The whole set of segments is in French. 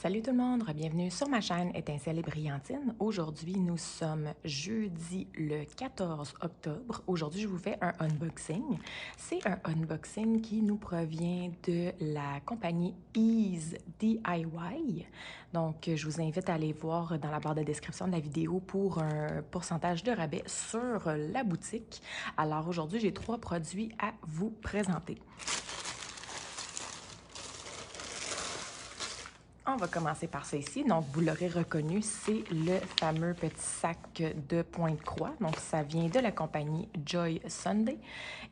Salut tout le monde, bienvenue sur ma chaîne Étincelle et Brillantine. Aujourd'hui, nous sommes jeudi le 14 octobre. Aujourd'hui, je vous fais un unboxing. C'est un unboxing qui nous provient de la compagnie Ease DIY. Donc, je vous invite à aller voir dans la barre de description de la vidéo pour un pourcentage de rabais sur la boutique. Alors aujourd'hui, j'ai 3 produits à vous présenter. On va commencer par ça ici. Donc, vous l'aurez reconnu, c'est le fameux petit sac de Pointe-Croix. Donc, ça vient de la compagnie Joy Sunday.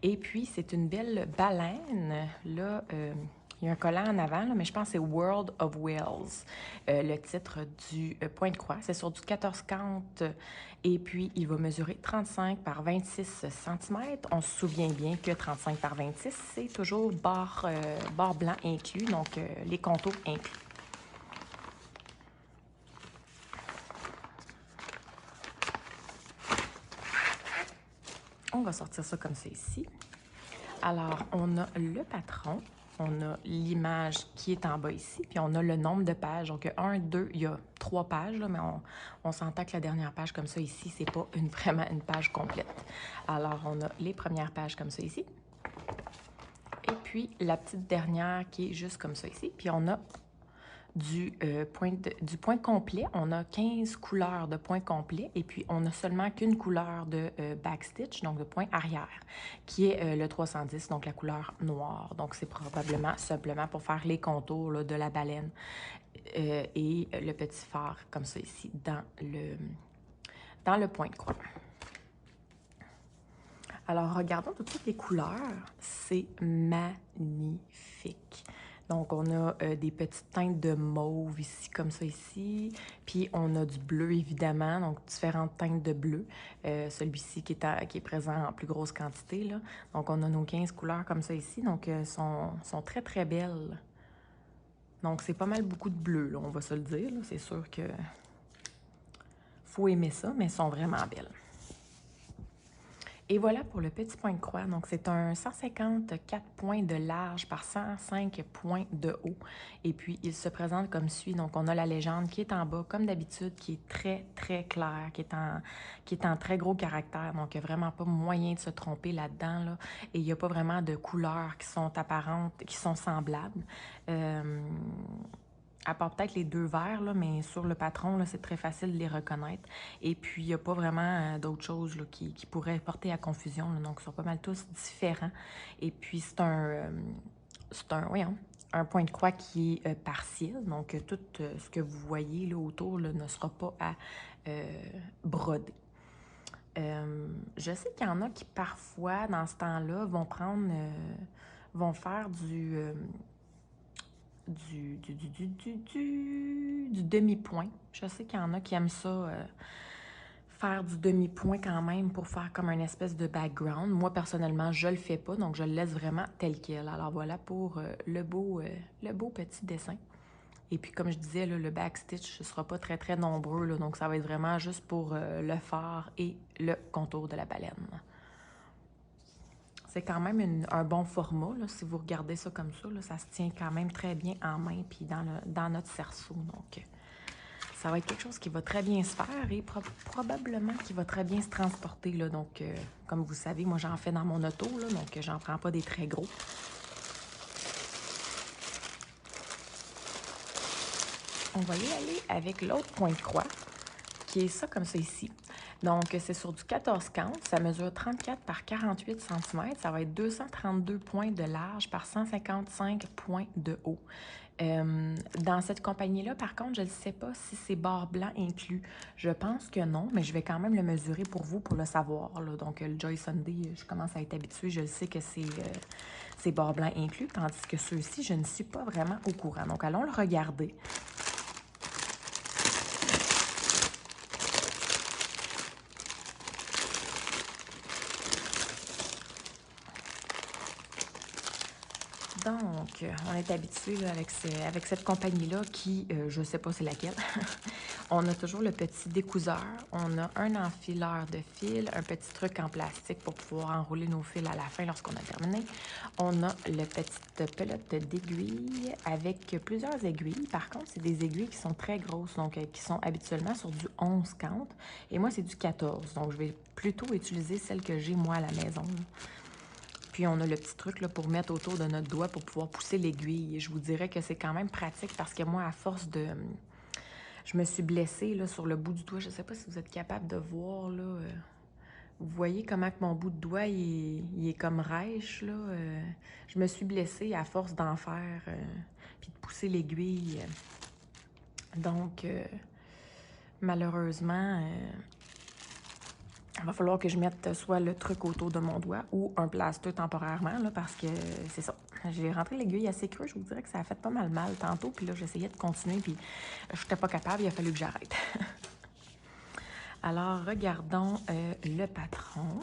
Et puis, c'est une belle baleine. Là, il y a un collant en avant, là, mais je pense que c'est World of Whales, le titre du Pointe-Croix. C'est sur du 14,50 et puis il va mesurer 35 par 26 cm. On se souvient bien que 35 par 26, c'est toujours barre blanc inclus, donc les contours inclus. On va sortir ça comme ça ici. Alors, on a le patron, on a l'image qui est en bas ici, puis on a le nombre de pages. Donc, 1, 2, il y a 3 pages, là, mais on s'entend que la dernière page comme ça ici, c'est pas vraiment une page complète. Alors, on a les premières pages comme ça ici. Et puis, la petite dernière qui est juste comme ça ici. Puis, on a du point complet. On a 15 couleurs de point complet et puis on n'a seulement qu'une couleur de backstitch, donc de point arrière, qui est le 310, donc la couleur noire. Donc c'est probablement simplement pour faire les contours là, de la baleine et le petit phare comme ça ici dans le point de croix. Alors, regardons tout de suite les couleurs. C'est magnifique. Donc, on a des petites teintes de mauve ici, comme ça ici. Puis, on a du bleu, évidemment, donc différentes teintes de bleu. Celui-ci qui est présent en plus grosse quantité, là. Donc, on a nos 15 couleurs comme ça ici. Donc, sont très, très belles. Donc, c'est pas mal beaucoup de bleu, là, on va se le dire. C'est sûr que faut aimer ça, mais elles sont vraiment belles. Et voilà pour le petit point de croix. Donc, c'est un 154 points de large par 105 points de haut. Et puis, il se présente comme suit. Donc, on a la légende qui est en bas, comme d'habitude, qui est très, très claire, qui est en très gros caractère. Donc, il n'y a vraiment pas moyen de se tromper là-dedans. Là. Et il n'y a pas vraiment de couleurs qui sont apparentes, qui sont semblables. À part peut-être les 2 verts, là, mais sur le patron, c'est très facile de les reconnaître. Et puis, il n'y a pas vraiment d'autres choses là, qui pourraient porter à confusion. Là, donc, ils sont pas mal tous différents. Et puis, c'est un point de croix qui est partiel. Donc, tout ce que vous voyez là, autour là, ne sera pas à broder. Je sais qu'il y en a qui, parfois, dans ce temps-là, vont faire du demi-point. Je sais qu'il y en a qui aiment ça, faire du demi-point quand même pour faire comme une espèce de background. Moi, personnellement, je le fais pas, donc je le laisse vraiment tel quel. Alors voilà pour le beau petit dessin. Et puis, comme je disais, là, le backstitch ne sera pas très, très nombreux, là, donc ça va être vraiment juste pour le phare et le contour de la baleine. C'est quand même un bon format, là, si vous regardez ça comme ça, là, ça se tient quand même très bien en main puis dans notre cerceau. Donc, ça va être quelque chose qui va très bien se faire et probablement qui va très bien se transporter. Là. Donc, comme vous savez, moi, j'en fais dans mon auto, là, donc j'en prends pas des très gros. On va y aller avec l'autre point de croix, qui est ça comme ça ici. Donc, c'est sur du 14,50. Ça mesure 34 par 48 cm. Ça va être 232 points de large par 155 points de haut. Dans cette compagnie-là, par contre, je ne sais pas si c'est barre blanc inclus. Je pense que non, mais je vais quand même le mesurer pour vous pour le savoir. Là. Donc, le Joy Sunday, je commence à être habituée. Je sais que c'est barre blanc inclus, tandis que ceux-ci, je ne suis pas vraiment au courant. Donc, allons le regarder. Donc, on est habitué là, avec cette compagnie-là qui, je ne sais pas c'est laquelle. On a toujours le petit découseur. On a un enfileur de fil, un petit truc en plastique pour pouvoir enrouler nos fils à la fin lorsqu'on a terminé. On a le petite pelote d'aiguilles avec plusieurs aiguilles. Par contre, c'est des aiguilles qui sont très grosses, donc qui sont habituellement sur du 11 count. Et moi, c'est du 14. Donc, je vais plutôt utiliser celle que j'ai moi à la maison. Là. Puis, on a le petit truc là, pour mettre autour de notre doigt pour pouvoir pousser l'aiguille. Je vous dirais que c'est quand même pratique parce que moi, à force de... Je me suis blessée là, sur le bout du doigt. Je ne sais pas si vous êtes capable de voir. Là, vous voyez comment que mon bout de doigt, il est comme rêche. Là, je me suis blessée à force d'en faire puis de pousser l'aiguille. Donc, malheureusement... il va falloir que je mette soit le truc autour de mon doigt ou un plaster temporairement, là, parce que c'est ça. J'ai rentré l'aiguille assez creux, je vous dirais que ça a fait pas mal tantôt, puis là, j'essayais de continuer, puis je n'étais pas capable, il a fallu que j'arrête. Alors, regardons le patron.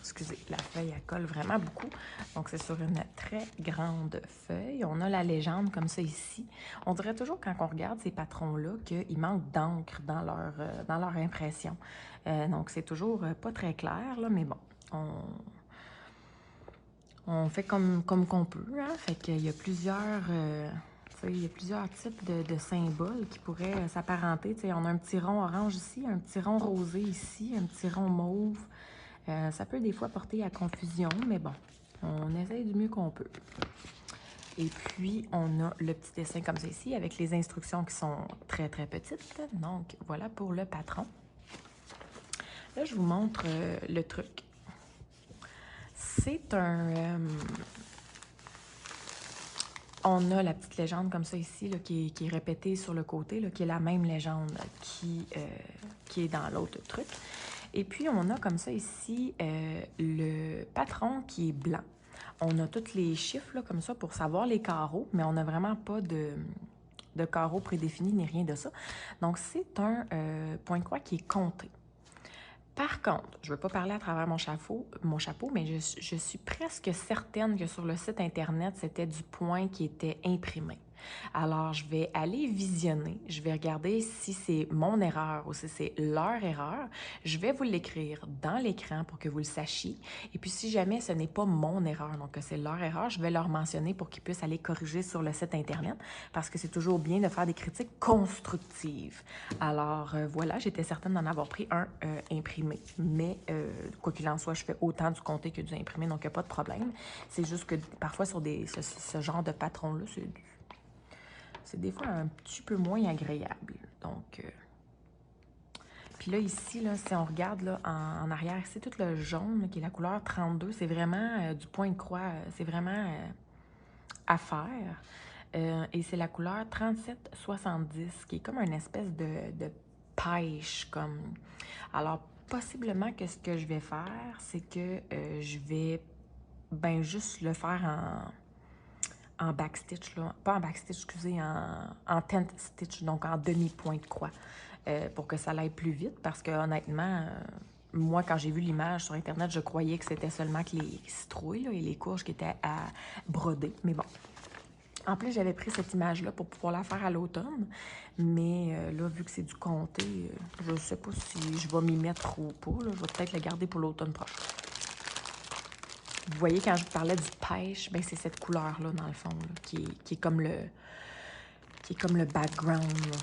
Excusez, la feuille, elle colle vraiment beaucoup. Donc, c'est sur une très grande feuille. On a la légende comme ça ici. On dirait toujours quand on regarde ces patrons-là qu'il manque d'encre dans leur impression. Donc, c'est toujours pas très clair, là, mais bon, on fait comme qu'on peut. Hein? Fait qu'il y a plusieurs... il y a plusieurs types de symboles qui pourraient s'apparenter. On a un petit rond orange ici, un petit rond rosé ici, un petit rond mauve. Ça peut des fois porter à confusion, mais bon, on essaye du mieux qu'on peut. Et puis, on a le petit dessin comme ça ici, avec les instructions qui sont très petites. Donc, voilà pour le patron. Là, je vous montre le truc. C'est un... on a la petite légende comme ça ici, là, qui est répétée sur le côté, là, qui est la même légende qui est dans l'autre truc. Et puis, on a comme ça ici le patron qui est blanc. On a tous les chiffres là, comme ça pour savoir les carreaux, mais on n'a vraiment pas de carreaux prédéfinis ni rien de ça. Donc, c'est un point de croix qui est compté. Par contre, je ne veux pas parler à travers mon chapeau, mais je suis presque certaine que sur le site Internet, c'était du point qui était imprimé. Alors, je vais aller visionner, je vais regarder si c'est mon erreur ou si c'est leur erreur. Je vais vous l'écrire dans l'écran pour que vous le sachiez. Et puis, si jamais ce n'est pas mon erreur, donc que c'est leur erreur, je vais leur mentionner pour qu'ils puissent aller corriger sur le site Internet parce que c'est toujours bien de faire des critiques constructives. Alors, voilà, j'étais certaine d'en avoir pris un imprimé. Mais, quoi qu'il en soit, je fais autant du compté que du imprimé, donc il n'y a pas de problème. C'est juste que parfois, sur ce genre de patron-là, c'est des fois un petit peu moins agréable. Donc, puis là, ici, là, si on regarde là, en arrière, c'est tout le jaune là, qui est la couleur 32. C'est vraiment du point de croix. C'est vraiment à faire. Et c'est la couleur 3770, qui est comme une espèce de pêche. Comme... Alors, possiblement que ce que je vais faire, c'est que je vais juste le faire en backstitch, là. Pas en backstitch, excusez, en tent stitch, donc en demi-point de croix, pour que ça aille plus vite, parce que honnêtement, moi, quand j'ai vu l'image sur Internet, je croyais que c'était seulement que les citrouilles là, et les courges qui étaient à broder, mais bon. En plus, j'avais pris cette image-là pour pouvoir la faire à l'automne, mais là, vu que c'est du comté, je ne sais pas si je vais m'y mettre ou pas, là. Je vais peut-être le garder pour l'automne prochain. Vous voyez, quand je vous parlais du pêche, ben c'est cette couleur-là, dans le fond, là, qui est comme le background, là.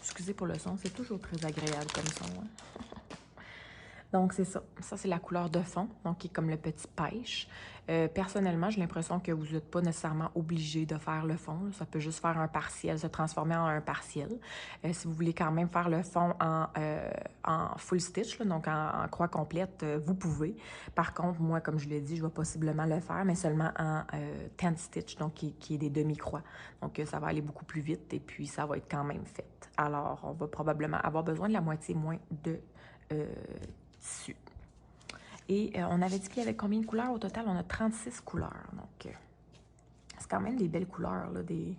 Excusez pour le son, c'est toujours très agréable comme son. Hein? Donc, c'est ça. Ça, c'est la couleur de fond, donc qui est comme le petit pêche. Personnellement, j'ai l'impression que vous n'êtes pas nécessairement obligé de faire le fond. Ça peut juste faire un partiel, se transformer en un partiel. Si vous voulez quand même faire le fond en full stitch, là, donc en croix complète, vous pouvez. Par contre, moi, comme je l'ai dit, je vais possiblement le faire, mais seulement en 10 stitch, donc qui est des demi-croix. Donc, ça va aller beaucoup plus vite et puis ça va être quand même fait. Alors, on va probablement avoir besoin de la moitié moins de tissu. Et on avait dit qu'il y avait combien de couleurs au total? On a 36 couleurs. Donc, c'est quand même des belles couleurs, là, des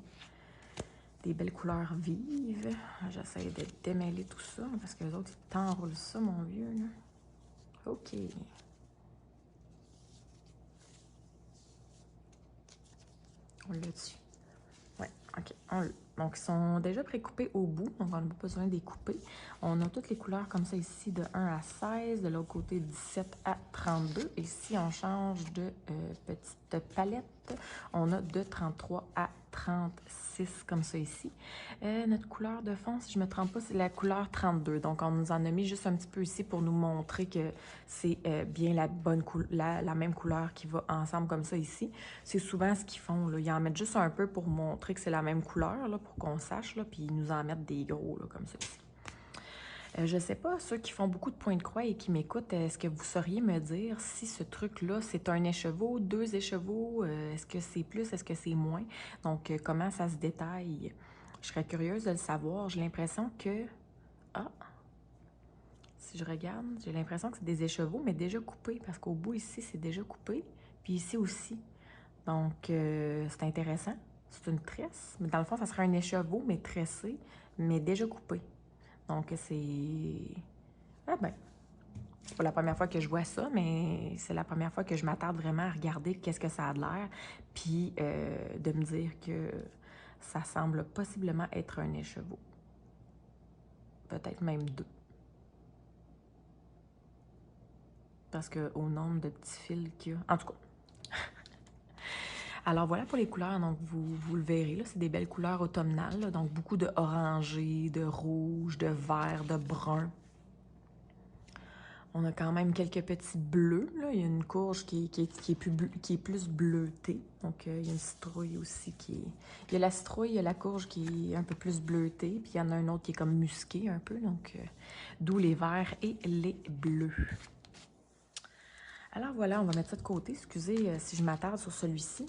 belles couleurs vives. J'essaie de démêler tout ça, parce que les autres, ils t'enroulent ça, mon vieux. Là. OK. On l'a dessus. Ouais, OK. On l'a. Donc, ils sont déjà précoupés au bout, donc on n'a pas besoin de les couper. On a toutes les couleurs comme ça ici, de 1 à 16, de l'autre côté 17 à 32. Et si on change de petite palette, on a de 33 à 36 comme ça ici. Notre couleur de fond, si je ne me trompe pas, c'est la couleur 32. Donc, on nous en a mis juste un petit peu ici pour nous montrer que c'est bien la même couleur qui va ensemble comme ça ici. C'est souvent ce qu'ils font, là. Ils en mettent juste un peu pour montrer que c'est la même couleur, là, pour qu'on sache, là, puis ils nous en mettent des gros, là, comme ça ici. Je sais pas, ceux qui font beaucoup de points de croix et qui m'écoutent, est-ce que vous sauriez me dire si ce truc-là, c'est un écheveau, 2 écheveaux, est-ce que c'est plus, est-ce que c'est moins? Donc, comment ça se détaille? Je serais curieuse de le savoir. J'ai l'impression que... Ah! Si je regarde, j'ai l'impression que c'est des écheveaux, mais déjà coupés, parce qu'au bout ici, c'est déjà coupé, puis ici aussi. Donc, c'est intéressant. C'est une tresse, mais dans le fond, ça serait un écheveau, mais tressé, mais déjà coupé. Donc, c'est... Ah ben, c'est pas la première fois que je vois ça, mais c'est la première fois que je m'attarde vraiment à regarder qu'est-ce que ça a de l'air, puis de me dire que ça semble possiblement être un écheveau. Peut-être même 2. Parce qu'au nombre de petits fils qu'il y a... En tout cas. Alors voilà pour les couleurs, donc vous le verrez, là, c'est des belles couleurs automnales, là, donc beaucoup de orangé, de rouge, de vert, de brun. On a quand même quelques petits bleus, là. Il y a une courge qui est plus bleutée, donc il y a une citrouille aussi qui est... Il y a la citrouille, il y a la courge qui est un peu plus bleutée, puis il y en a un autre qui est comme musqué un peu, donc d'où les verts et les bleus. Alors voilà, on va mettre ça de côté. Excusez si je m'attarde sur celui-ci.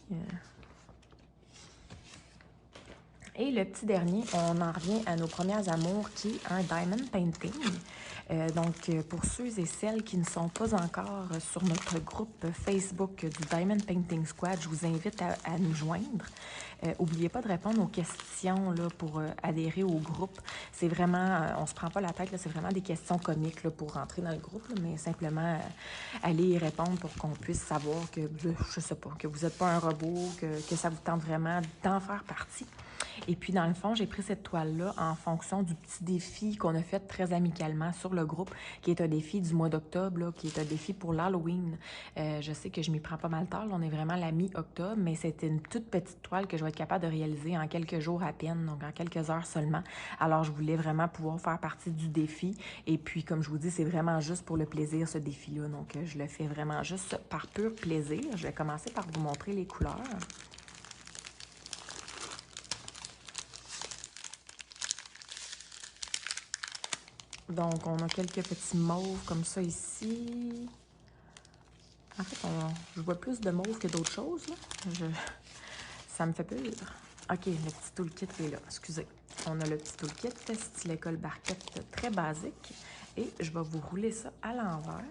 Et le petit dernier, on en revient à nos premiers amours, qui est un diamond painting. Donc, pour ceux et celles qui ne sont pas encore sur notre groupe Facebook du Diamond Painting Squad, je vous invite à nous joindre. N'oubliez pas de répondre aux questions là, pour adhérer au groupe. C'est vraiment, on se prend pas la tête, c'est vraiment des questions comiques là, pour rentrer dans le groupe, là, mais simplement aller y répondre pour qu'on puisse savoir que, je sais pas, que vous n'êtes pas un robot, que ça vous tente vraiment d'en faire partie. Et puis, dans le fond, j'ai pris cette toile-là en fonction du petit défi qu'on a fait très amicalement sur le groupe, qui est un défi du mois d'octobre, qui est un défi pour l'Halloween. Je sais que je m'y prends pas mal tard, là, on est vraiment la mi-octobre, mais c'était une toute petite toile que je vais être capable de réaliser en quelques jours à peine, donc en quelques heures seulement. Alors, je voulais vraiment pouvoir faire partie du défi. Et puis, comme je vous dis, c'est vraiment juste pour le plaisir, ce défi-là. Donc, je le fais vraiment juste par pur plaisir. Je vais commencer par vous montrer les couleurs. Donc, on a quelques petits mauves comme ça ici. En fait, je vois plus de mauve que d'autres choses. Là. Ça me fait peur. OK, le petit toolkit est là. Excusez. On a le petit toolkit, stylet colle barquette très basique. Et je vais vous rouler ça à l'envers.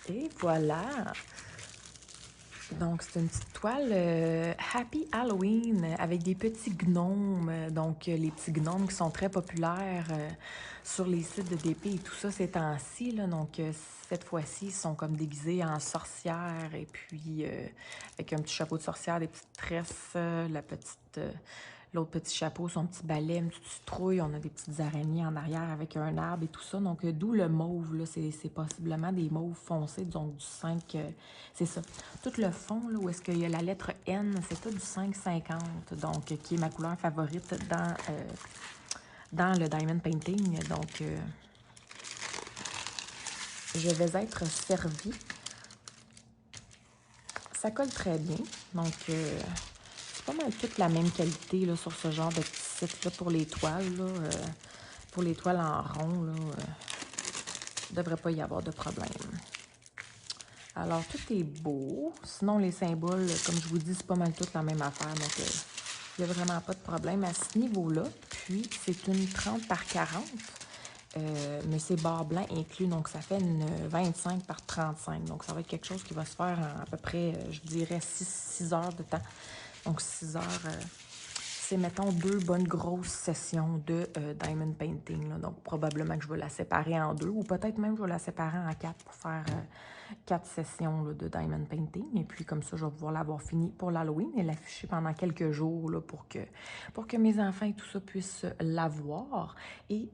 Et voilà! Donc, c'est une petite toile Happy Halloween avec des petits gnomes. Donc, les petits gnomes qui sont très populaires sur les sites de DP et tout ça ces temps-ci. Donc, cette fois-ci, ils sont comme déguisés en sorcières et puis avec un petit chapeau de sorcière, des petites tresses, l'autre petit chapeau, son petit balai, une petite citrouille. On a des petites araignées en arrière avec un arbre et tout ça. Donc, d'où le mauve, là, c'est possiblement des mauves foncés, donc du 5... c'est ça. Tout le fond, là, où est-ce qu'il y a la lettre N, c'est tout du 5,50, donc qui est ma couleur favorite dans le Diamond Painting. Donc, je vais être servie. Ça colle très bien. Donc, c'est pas mal toute la même qualité là, sur ce genre de petit site-là pour les toiles. Là, pour les toiles en rond, là, il ne devrait pas y avoir de problème. Alors, tout est beau. Sinon, les symboles, comme je vous dis, c'est pas mal toute la même affaire. Donc, il n'y a vraiment pas de problème à ce niveau-là. Puis, c'est une 30 par 40. Mais c'est barre blanc inclus, donc ça fait une 25 par 35. Donc, ça va être quelque chose qui va se faire en à peu près, je dirais, 6 heures de temps. Donc, 6 heures, c'est, mettons, 2 bonnes grosses sessions de diamond painting. Là. Donc, probablement que je vais la séparer en 2 ou peut-être même que je vais la séparer en 4 pour faire 4 sessions là, de diamond painting. Et puis, comme ça, je vais pouvoir l'avoir fini pour l'Halloween et l'afficher pendant quelques jours là, pour que mes enfants et tout ça puissent l'avoir. Et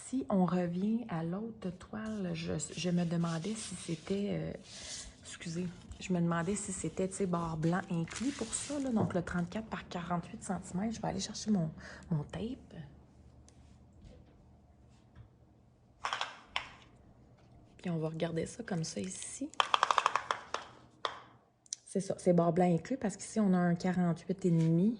si on revient à l'autre toile, je me demandais si c'était... excusez, je me demandais si c'était, tu sais, barre blanc inclus pour ça, là. Donc, le 34 par 48 cm. Je vais aller chercher mon tape. Puis, on va regarder ça comme ça ici. C'est ça, c'est barre blanc inclus parce qu'ici, on a un 48,5.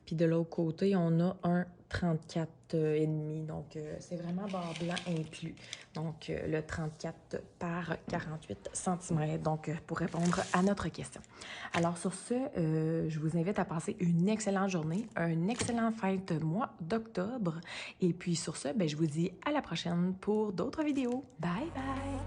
Puis, de l'autre côté, on a un 34,5. Donc, c'est vraiment barre blanc inclus. Donc, le 34 par 48 cm. Donc, pour répondre à notre question. Alors, sur ce, je vous invite à passer une excellente journée, un excellent fête mois d'octobre. Et puis, sur ce, ben, je vous dis à la prochaine pour d'autres vidéos. Bye, bye!